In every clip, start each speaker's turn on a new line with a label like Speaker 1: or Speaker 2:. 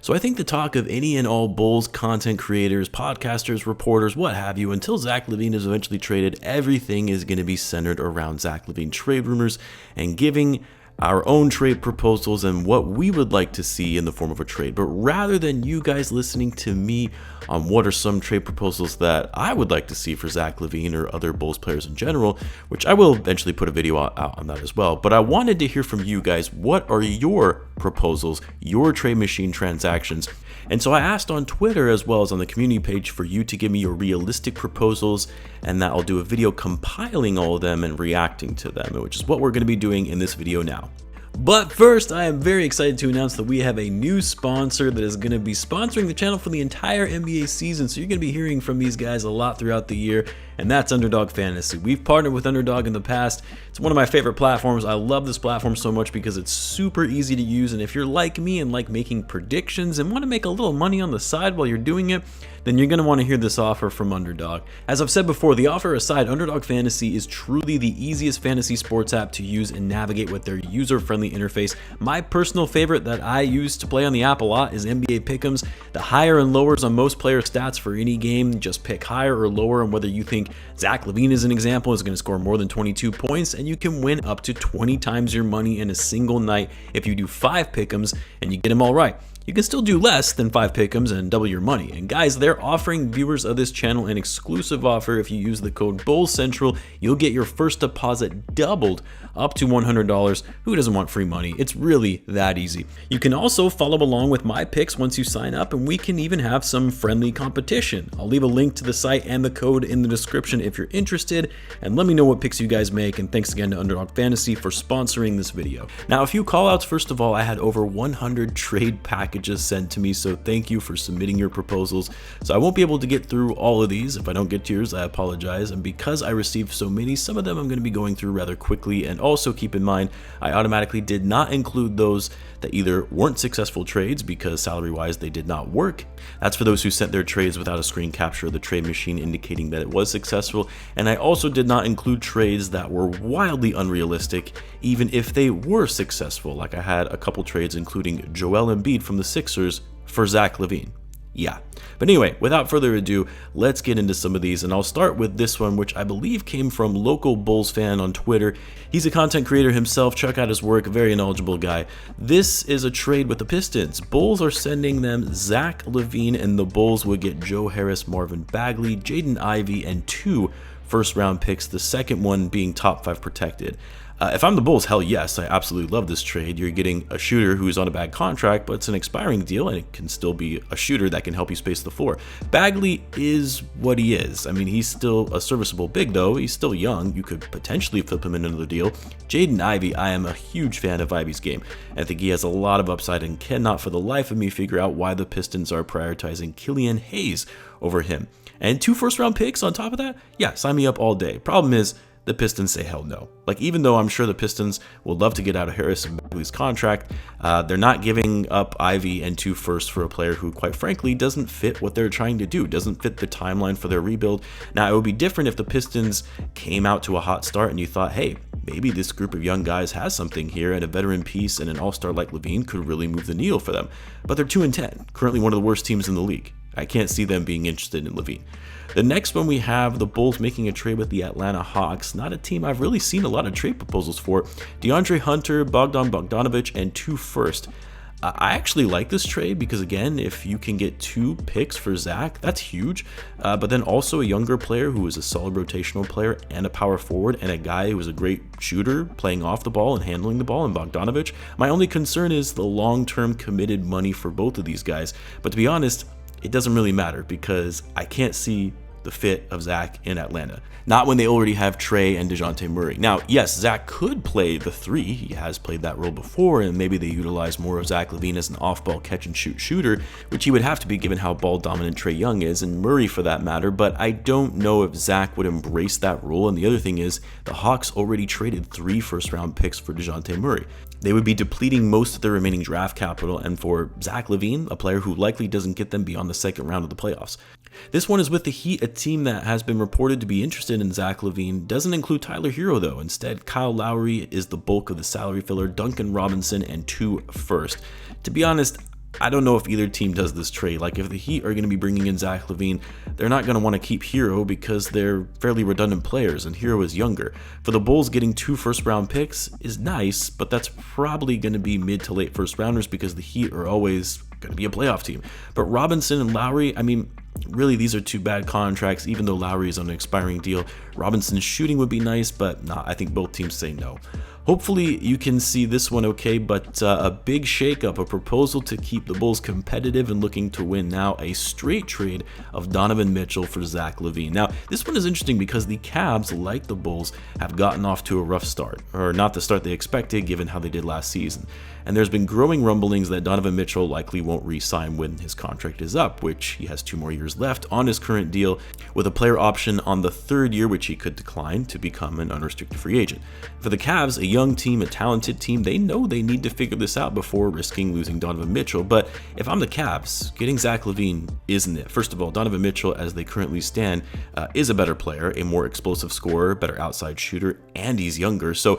Speaker 1: So I think the talk of any and all Bulls content creators, podcasters, reporters, what have you, until Zach Lavine is eventually traded, everything is going to be centered around Zach Lavine trade rumors and giving our own trade proposals and what we would like to see in the form of a trade. But rather than you guys listening to me on what are some trade proposals that I would like to see for Zach Lavine or other Bulls players in general, which I will eventually put a video out on that as well. But I wanted to hear from you guys, what are your proposals, your trade machine transactions? And so I asked on Twitter as well as on the community page for you to give me your realistic proposals, and that I'll do a video compiling all of them and reacting to them, which is what we're going to be doing in this video now. But first, I am very excited to announce that we have a new sponsor that is going to be sponsoring the channel for the entire NBA season. So you're going to be hearing from these guys a lot throughout the year, and that's Underdog Fantasy. We've partnered with Underdog in the past. It's one of my favorite platforms. I love this platform so much because it's super easy to use. And if you're like me and like making predictions and want to make a little money on the side while you're doing it, then you're going to want to hear this offer from Underdog. As I've said before, the offer aside, Underdog Fantasy is truly the easiest fantasy sports app to use and navigate with their user-friendly interface. My personal favorite that I use to play on the app a lot is NBA Pick'ems. The higher and lowers on most player stats for any game, just pick higher or lower on whether you think Zach Lavine, as an example, is going to score more than 22 points, and you can win up to 20 times your money in a single night if you do 5 Pick'ems and you get them all right. You can still do less than 5 pick'ems and double your money. And guys, they're offering viewers of this channel an exclusive offer. If you use the code BULLCENTRAL, you'll get your first deposit doubled up to $100. Who doesn't want free money? It's really that easy. You can also follow along with my picks once you sign up, and we can even have some friendly competition. I'll leave a link to the site and the code in the description if you're interested, and let me know what picks you guys make. And thanks again to Underdog Fantasy for sponsoring this video. Now, a few call outs. First of all, I had over 100 trade packages sent to me, so thank you for submitting your proposals. So I won't be able to get through all of these. If I don't get to yours, I apologize. And because I received so many, some of them I'm going to be going through rather quickly. And also keep in mind, I automatically did not include those that either weren't successful trades because salary wise they did not work. That's for those who sent their trades without a screen capture of the trade machine indicating that it was successful. And I also did not include trades that were wildly unrealistic even if they were successful. Like I had a couple trades including Joel Embiid from the Sixers for Zach Lavine. Yeah. But anyway, without further ado, let's get into some of these, and I'll start with this one, which I believe came from local Bulls fan on Twitter. He's a content creator himself. Check out his work. Very knowledgeable guy. This is a trade with the Pistons. Bulls are sending them Zach Lavine, and the Bulls would get Joe Harris, Marvin Bagley, Jaden Ivey, and 2 first-round picks, the second one being top 5 protected. If I'm the Bulls, hell yes, I absolutely love this trade. You're getting a shooter who's on a bad contract, but it's an expiring deal, and it can still be a shooter that can help you space the floor. Bagley is what he is. I mean, he's still a serviceable big, though. He's still young. You could potentially flip him into another deal. Jaden Ivey, I am a huge fan of Ivey's game. I think he has a lot of upside and cannot for the life of me figure out why the Pistons are prioritizing Killian Hayes over him. And 2 first-round picks on top of that? Yeah, sign me up all day. Problem is, the Pistons say hell no. Like, even though I'm sure the Pistons would love to get out of Harris and Bagley's contract, they're not giving up Ivy and 2 firsts for a player who, quite frankly, doesn't fit what they're trying to do, doesn't fit the timeline for their rebuild. Now, it would be different if the Pistons came out to a hot start and you thought, hey, maybe this group of young guys has something here, and a veteran piece and an all-star like Lavine could really move the needle for them. But they're 2-10, currently one of the worst teams in the league. I can't see them being interested in Lavine. The next one we have the Bulls making a trade with the Atlanta Hawks, not a team I've really seen a lot of trade proposals for. DeAndre Hunter, Bogdan Bogdanovic, and 2 firsts. I actually like this trade because, again, if you can get 2 picks for Zach, that's huge. But then also a younger player who is a solid rotational player and a power forward, and a guy who is a great shooter playing off the ball and handling the ball in Bogdanovic. My only concern is the long-term committed money for both of these guys. But to be honest, it doesn't really matter because I can't see the fit of Zach in Atlanta. Not when they already have Trey and DeJounte Murray. Now, yes, Zach could play the 3. He has played that role before, and maybe they utilize more of Zach Lavine as an off-ball catch-and-shoot shooter, which he would have to be given how ball-dominant Trae Young is, and Murray for that matter, but I don't know if Zach would embrace that role. And the other thing is, the Hawks already traded 3 first-round picks for DeJounte Murray. They would be depleting most of their remaining draft capital, and for Zach Lavine, a player who likely doesn't get them beyond the second round of the playoffs. This one is with the Heat, a team that has been reported to be interested in Zach Lavine. Doesn't include Tyler Hero, though. Instead, Kyle Lowry is the bulk of the salary filler, Duncan Robinson, and 2 firsts. To be honest, I don't know if either team does this trade. Like, if the Heat are going to be bringing in Zach Lavine, they're not going to want to keep Hero because they're fairly redundant players, and Hero is younger. For the Bulls, getting 2 first-round picks is nice, but that's probably going to be mid to late first-rounders because the Heat are always going to be a playoff team. But Robinson and Lowry, I mean, really, these are 2 bad contracts, even though Lowry is on an expiring deal. Robinson's shooting would be nice, but nah, I think both teams say no. Hopefully you can see this one okay, but a big shakeup, a proposal to keep the Bulls competitive and looking to win now, a straight trade of Donovan Mitchell for Zach Lavine. Now, this one is interesting because the Cavs, like the Bulls, have gotten off to a rough start, or not the start they expected given how they did last season. And there's been growing rumblings that Donovan Mitchell likely won't re-sign when his contract is up, which he has 2 more years left on his current deal, with a player option on the 3rd year, which he could decline to become an unrestricted free agent. For the Cavs, a young team, a talented team, they know they need to figure this out before risking losing Donovan Mitchell. But if I'm the Cavs, getting Zach Lavine isn't it. First of all, Donovan Mitchell, as they currently stand, is a better player, a more explosive scorer, better outside shooter, and he's younger. So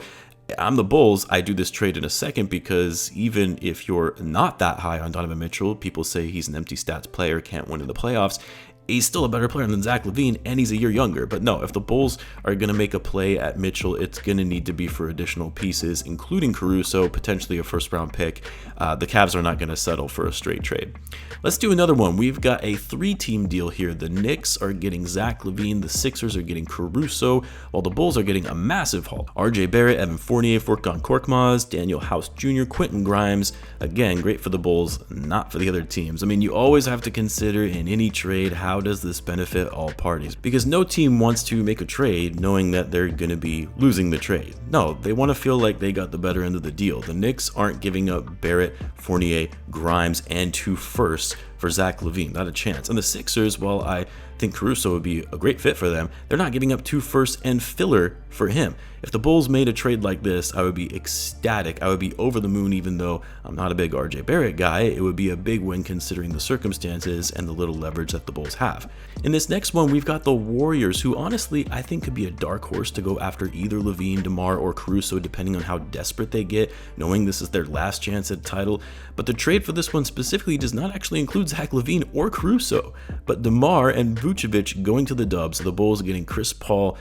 Speaker 1: I'm the Bulls, I do this trade in a second because even if you're not that high on Donovan Mitchell, people say he's an empty stats player, can't win in the playoffs. He's still a better player than Zach Lavine, and he's a year younger. But no, if the Bulls are going to make a play at Mitchell, it's going to need to be for additional pieces, including Caruso, potentially a first-round pick. The Cavs are not going to settle for a straight trade. Let's do another one. We've got a 3-team deal here. The Knicks are getting Zach Lavine, the Sixers are getting Caruso, while the Bulls are getting a massive haul. RJ Barrett, Evan Fournier, Furkan Korkmaz, Daniel House Jr., Quentin Grimes. Again, great for the Bulls, not for the other teams. I mean, you always have to consider in any trade how does this benefit all parties, because no team wants to make a trade knowing that they're going to be losing the trade. No, they want to feel like they got the better end of the deal. The Knicks aren't giving up Barrett, Fournier, Grimes, and 2 firsts for Zach Lavine, not a chance. And the Sixers, while I think Caruso would be a great fit for them, they're not giving up 2 firsts and filler for him. If the Bulls made a trade like this, I would be ecstatic. I would be over the moon, even though I'm not a big RJ Barrett guy. It would be a big win considering the circumstances and the little leverage that the Bulls have. In this next one, we've got the Warriors, who honestly I think could be a dark horse to go after either Lavine, DeMar, or Caruso, depending on how desperate they get, knowing this is their last chance at title. But the trade for this one specifically does not actually include Zach Lavine or Caruso, but DeMar and Vucevic going to the Dubs. The Bulls getting Chris Paul,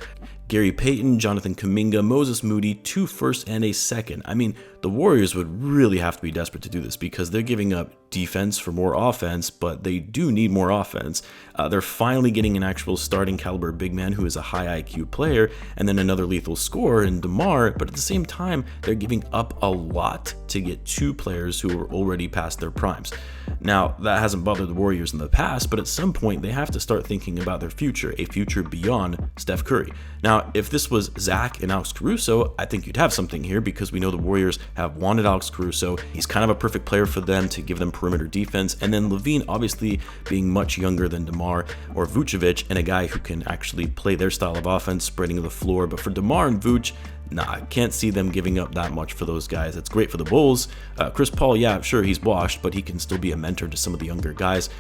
Speaker 1: Gary Payton, Jonathan Kuminga, Moses Moody, 2 firsts and a second. I mean, the Warriors would really have to be desperate to do this because they're giving up defense for more offense, but they do need more offense. They're finally getting an actual starting caliber big man who is a high IQ player, and then another lethal scorer in DeMar, but at the same time, they're giving up a lot to get 2 players who are already past their primes. Now, that hasn't bothered the Warriors in the past, but at some point, they have to start thinking about their future, a future beyond Steph Curry. Now, if this was Zach and Alex Caruso, I think you'd have something here because we know the Warriors have wanted Alex Caruso. He's kind of a perfect player for them to give them perimeter defense. And then Lavine, obviously being much younger than DeMar or Vucevic, and a guy who can actually play their style of offense, spreading the floor. But for DeMar and Vuce, nah, I can't see them giving up that much for those guys. It's great for the Bulls. Chris Paul, yeah, sure, he's washed, but he can still be a mentor to some of the younger guys.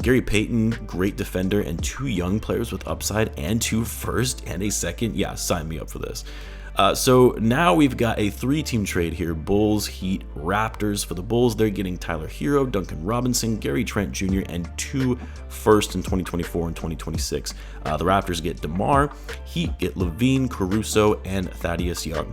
Speaker 1: Gary Payton, great defender, and 2 young players with upside and 2 first and a second. Yeah, sign me up for this. So now we've got a 3-team trade here. Bulls, Heat, Raptors. For the Bulls, they're getting Tyler Hero, Duncan Robinson, Gary Trent Jr., and 2 firsts in 2024 and 2026. The Raptors get DeMar, Heat get Lavine, Caruso, and Thaddeus Young.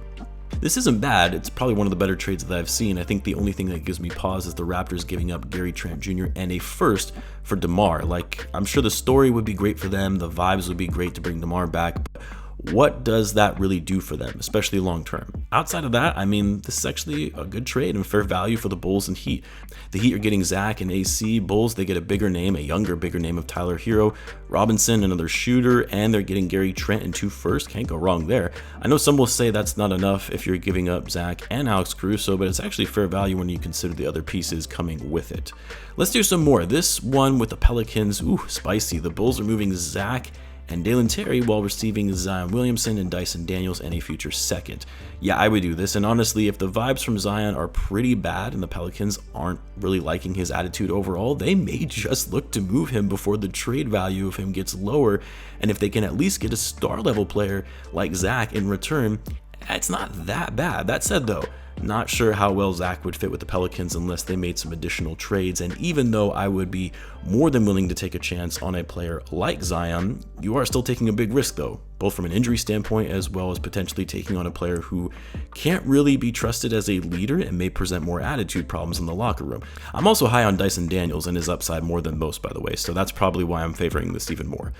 Speaker 1: This isn't bad. It's probably one of the better trades that I've seen. I think the only thing that gives me pause is the Raptors giving up Gary Trent Jr. and a first for DeMar. Like, I'm sure the story would be great for them. The vibes would be great to bring DeMar back. But what does that really do for them, especially long term? Outside of that, I mean, this is actually a good trade and fair value for the Bulls and Heat. The Heat are getting Zach and AC. Bulls, they get a bigger name, a younger, bigger name of Tyler Hero, Robinson, another shooter, and they're getting Gary Trent and 2 firsts. Can't go wrong there. I know some will say that's not enough if you're giving up Zach and Alex Caruso, but it's actually fair value when you consider the other pieces coming with it. Let's do some more. This one with the Pelicans, ooh, spicy. The Bulls are moving Zach and Dalen Terry while receiving Zion Williamson and Dyson Daniels and a future second. Yeah, I would do this, and honestly, if the vibes from Zion are pretty bad and the Pelicans aren't really liking his attitude overall, they may just look to move him before the trade value of him gets lower, and if they can at least get a star level player like Zach in return, it's not that bad. That said though, Not sure how well Zach would fit with the Pelicans unless they made some additional trades, and even though I would be more than willing to take a chance on a player like Zion, you are still taking a big risk though, both from an injury standpoint as well as potentially taking on a player who can't really be trusted as a leader and may present more attitude problems in the locker room. I'm also high on Dyson Daniels and his upside more than most, by the way, so that's probably why I'm favoring this even more.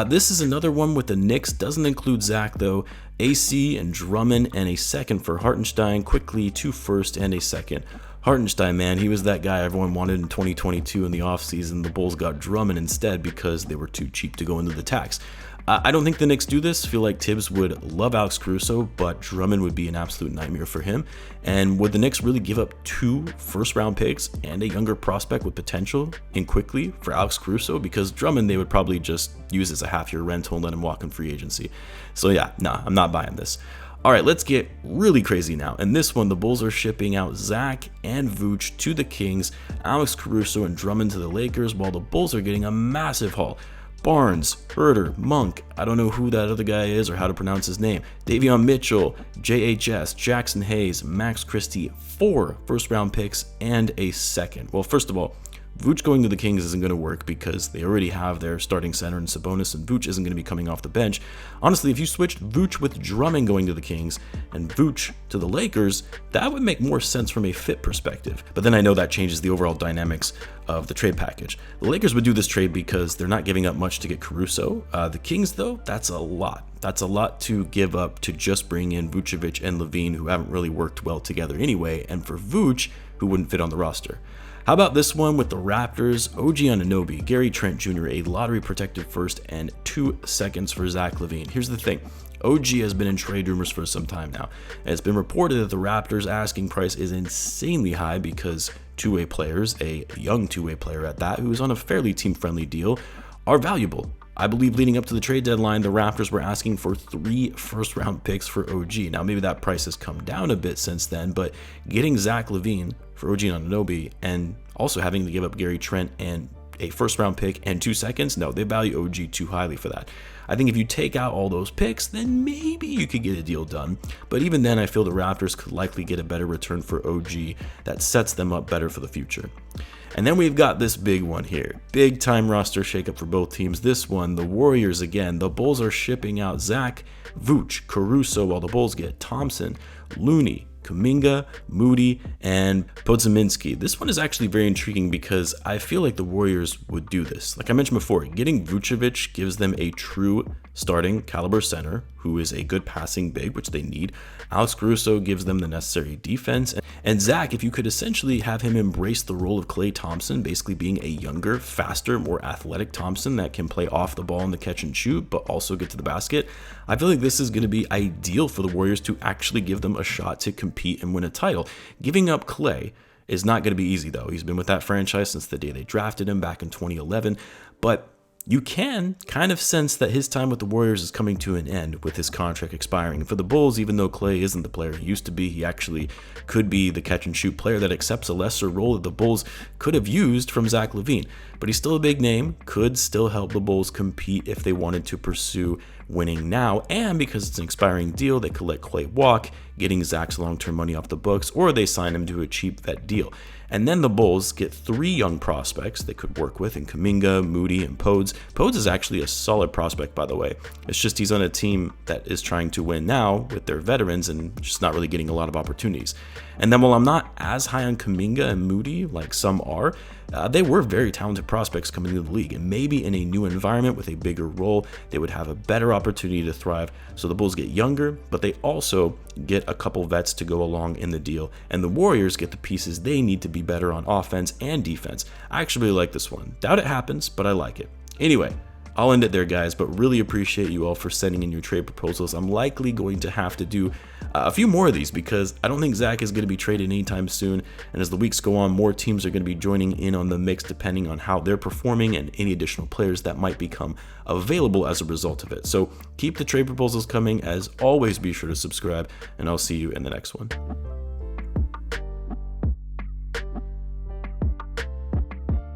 Speaker 1: This is another one with the Knicks, doesn't include Zach though. AC and Drummond and a second for Hartenstein, quickly 2 firsts and a second. Hartenstein, man, he was that guy everyone wanted in 2022 in the offseason. The Bulls got Drummond instead because they were too cheap to go into the tax. I don't think the Knicks do this. I feel like Tibbs would love Alex Caruso, but Drummond would be an absolute nightmare for him. And would the Knicks really give up 2 first-round picks and a younger prospect with potential in quickly for Alex Caruso? Because Drummond, they would probably just use as a half-year rental and let him walk in free agency. So yeah, nah, I'm not buying this. All right, let's get really crazy now. In this one, the Bulls are shipping out Zach and Vooch to the Kings, Alex Caruso and Drummond to the Lakers, while the Bulls are getting a massive haul. Barnes, Herter, Monk, I don't know who that other guy is or how to pronounce his name, Davion Mitchell, JHS, Jackson Hayes, Max Christie, 4 first-round picks, and a second. Well, first of all, Vooch going to the Kings isn't going to work because they already have their starting center in Sabonis, and Vooch isn't going to be coming off the bench. Honestly, if you switched Vooch with Drummond going to the Kings and Vooch to the Lakers, that would make more sense from a fit perspective. But then I know that changes the overall dynamics of the trade package. The Lakers would do this trade because they're not giving up much to get Caruso. The Kings, though, that's a lot. That's a lot to give up to just bring in Vucevic and Lavine, who haven't really worked well together anyway, and for Vooch, who wouldn't fit on the roster. How about this one with the Raptors? OG Anunoby, Gary Trent Jr., a lottery-protected first and 2 seconds for Zach Lavine. Here's the thing. OG has been in trade rumors for some time now, and it's been reported that the Raptors' asking price is insanely high because two-way players, a young two-way player at that, who is on a fairly team-friendly deal, are valuable. I believe leading up to the trade deadline, the Raptors were asking for 3 first-round picks for OG. Now, maybe that price has come down a bit since then, but getting Zach Lavine for OG Anunoby and also having to give up Gary Trent and a first-round pick and 2 seconds, no, they value OG too highly for that. I think if you take out all those picks, then maybe you could get a deal done. But even then, I feel the Raptors could likely get a better return for OG that sets them up better for the future. And then we've got this big one here. Big time roster shakeup for both teams. This one, the Warriors again. The Bulls are shipping out Zach, Vooch, Caruso, while the Bulls get Thompson, Looney, Kuminga, Moody, and Podziemski. This one is actually very intriguing because I feel like the Warriors would do this. Like I mentioned before, getting Vucevic gives them a true starting caliber center who is a good passing big, which they need. Alex Caruso gives them the necessary defense. And Zach, if you could essentially have him embrace the role of Klay Thompson, basically being a younger, faster, more athletic Thompson that can play off the ball in the catch and shoot, but also get to the basket, I feel like this is going to be ideal for the Warriors to actually give them a shot to compete and win a title. Giving up Klay is not going to be easy, though. He's been with that franchise since the day they drafted him back in 2011, but you can kind of sense that his time with the Warriors is coming to an end with his contract expiring. And for the Bulls, even though Klay isn't the player he used to be, he actually could be the catch and shoot player that accepts a lesser role that the Bulls could have used from Zach Lavine. But he's still a big name, could still help the Bulls compete if they wanted to pursue winning now. And because it's an expiring deal, they could let Klay walk, getting Zach's long-term money off the books, or they sign him to a cheap vet deal. And then the Bulls get 3 young prospects they could work with in Kuminga, Moody, and Podes. Podes is actually a solid prospect, by the way. It's just he's on a team that is trying to win now with their veterans and just not really getting a lot of opportunities. And then while I'm not as high on Kuminga and Moody like some are, they were very talented prospects coming into the league, and maybe in a new environment with a bigger role, they would have a better opportunity to thrive. So the Bulls get younger, but they also get a couple vets to go along in the deal, and the Warriors get the pieces they need to be better on offense and defense. I actually really like this one. Doubt it happens, but I like it. Anyway, I'll end it there, guys, but really appreciate you all for sending in your trade proposals. I'm likely going to have to do a few more of these because I don't think Zach is going to be traded anytime soon. And as the weeks go on, more teams are going to be joining in on the mix depending on how they're performing and any additional players that might become available as a result of it. So keep the trade proposals coming. As always, be sure to subscribe, and I'll see you in the next one.